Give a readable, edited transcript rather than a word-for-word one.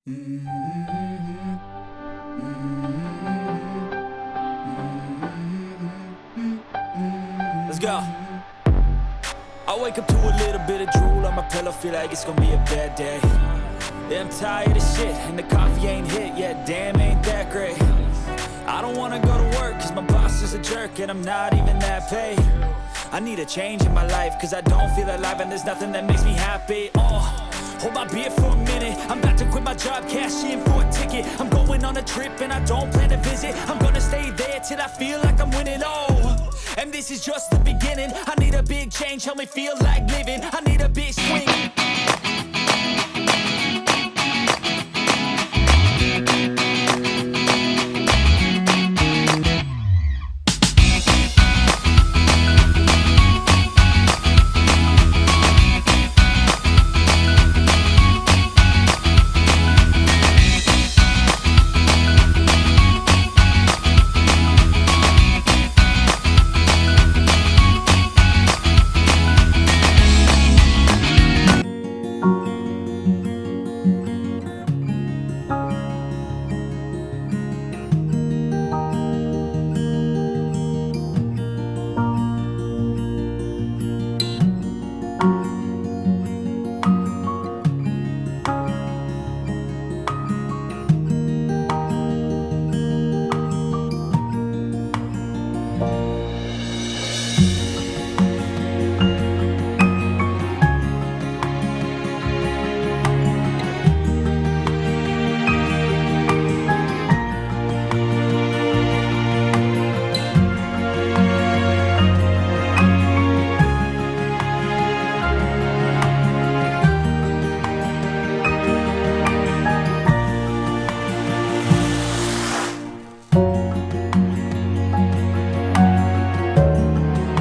Let's go. I wake up to a little bit of drool on my pillow, feel like it's gonna be a bad day. Yeah, I'm tired of shit, and the coffee ain't hit yet, damn, ain't that great. I don't wanna go to work, cause my boss is a jerk, and I'm not even that paid. I need a change in my life, cause I don't feel alive, and there's nothing that makes me happy. Hold my beer for a minute, I'm about to quit my job, cash in for a ticket. I'm going on a trip, and I don't plan to visit. I'm gonna stay there till I feel like I'm winning, and this is just the beginning. I need a big change, help me feel like living. I need a big swing.